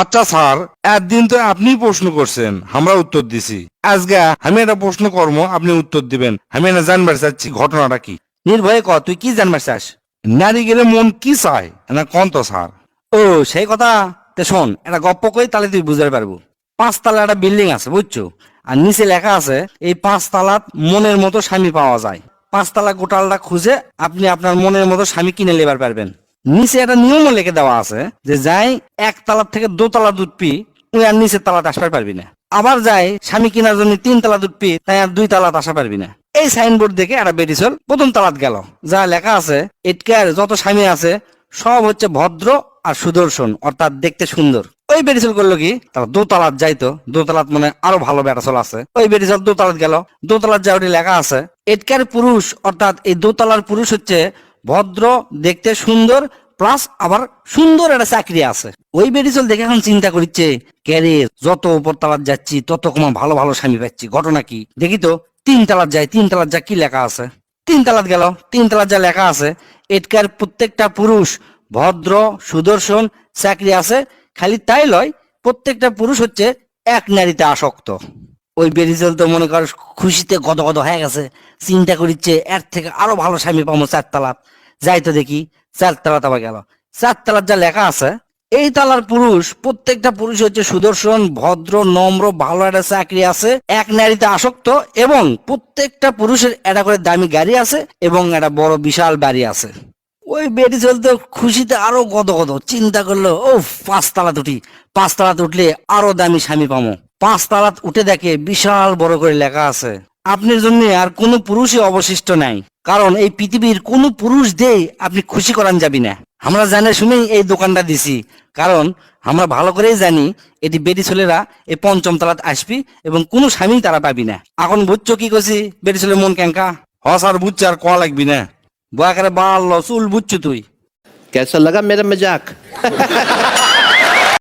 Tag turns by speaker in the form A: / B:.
A: আচ্ছা স্যার, একদিন তো আপনি প্রশ্ন করছেন, আমরা উত্তর দিছি। আজকে আমি একটা প্রশ্ন করব, আপনি উত্তর দিবেন। আমি এটা জানবার চাচ্ছি ঘটনাটা কি।
B: নির্ভয়ে ক, তুই কি জানবার চাস?
A: নারী গেলে মন কি চায় না কোন তো স্যার?
B: ও সেই কথা। তে শোন, একটা গপ্প কই, তাহলে তুই বুঝতে পারবো। 5 তলা একটা বিল্ডিং আছে, বুঝছো? আর নিচে লেখা আছে, এই 5 তলাত মনের মতো স্বামী পাওয়া যায়। 5 তলা গোটালটা খুঁজে আপনি আপনার মনের মতো স্বামী কিনে নেবার পারবেন। নিচে একটা নিয়মও লিখে দেওয়া আছে যে যাই 1 তলার থেকে 2 তলা দুধ পি, তুই আর নিচের তালাতে আসতে পারবি না। আবার যাই স্বামী কেনার জন্য 3 তলা দুধ পি, তাই আর 2 তলাতে আসা পারবি না। এই সাইনবোর্ড দেখে একটা বেটি চল প্রথম তালাত গেল। যা লেখা আছে, এটকার যত স্বামী আছে সব হচ্ছে ভদ্র আর সুদর্শন, অর্থাৎ দেখতে সুন্দর। ওই বেরিসল করলো কি, তার দোতলাত যাইতো, দোতলাত মানে আরো ভালো বেটাচল আছে। ওই বেরিসল দোতলাত গেল, দোতলাত যা ওটি লেখা আছে, এটকার পুরুষ অর্থাৎ এই দোতলার পুরুষ হচ্ছে ভদ্র, দেখতে সুন্দর, প্লাস আবার সুন্দর একটা চাকরি আছে। ওই বেরিসল দেখে এখন চিন্তা করছে, ক্যারে যত উপর তালাত যাচ্ছি তত কমা ভালো ভালো স্বামী পাচ্ছি, ঘটনা কি দেখি তো। 3 তলাত যাই, 3 তলাত যা কি লেখা আছে। 3 তলাত গেল, 3 তলাত যা লেখা আছে, এটকার প্রত্যেকটা পুরুষ ভদ্র, সুদর্শন, চাকরি আছে। খালি তাই লয়, প্রত্যেকটা পুরুষ হচ্ছে এক নারীতে আসক্ত। ওই বেরিজল তো মনে কর খুশিতে গদগদ হয়ে গেছে, চিন্তা করিচ্ছে এর থেকে আরো ভালো স্বামী পাবো 4 তলাত। যাই তো দেখি, 4 তলাত আবার গেল। 4 তলাত যা লেখা আছে, এই তালার পুরুষ প্রত্যেকটা পুরুষ হচ্ছে সুদর্শন, ভদ্র, নম্র, ভালো একটা চাকরি আছে, এক নারীতে আসক্ত, এবং প্রত্যেকটা পুরুষের একটা করে দামি গাড়ি আছে এবং একটা বড় বিশাল বাড়ি আছে। ওই বেটি চলতে খুশিতে আরো গদগদ, চিন্তা করলো, ও 5 তলাত উঠি, 5 তলাত উঠলে আরো দামি স্বামী পাবো। 5 তলাত উঠে দেখে বিশাল বড় করে লেখা আছে, আপনার জন্য আর কোনো পুরুষই অবশিষ্ট নাই, কারণ এই পৃথিবীর কোনো পুরুষ দিয়ে আপনি খুশি করান যাবি না। আমরা জানে শুনেই এই দোকানটা দিছি, কারণ আমরা ভালো করেই জানি এটি বেটি ছেলেরা এই 5ম তলাত আসবি এবং কোনো স্বামী তারা পাবি না। এখন বুঝছো কি করছি বেটি ছেলের মন ক্যাঙ্কা?
A: হ স্যার, বুঝছি, আর কোয়া লাগবি না।
B: বয়াকারে বাল চুল বুঝছো তুই।
C: कैसा लगा मेरा मजाक?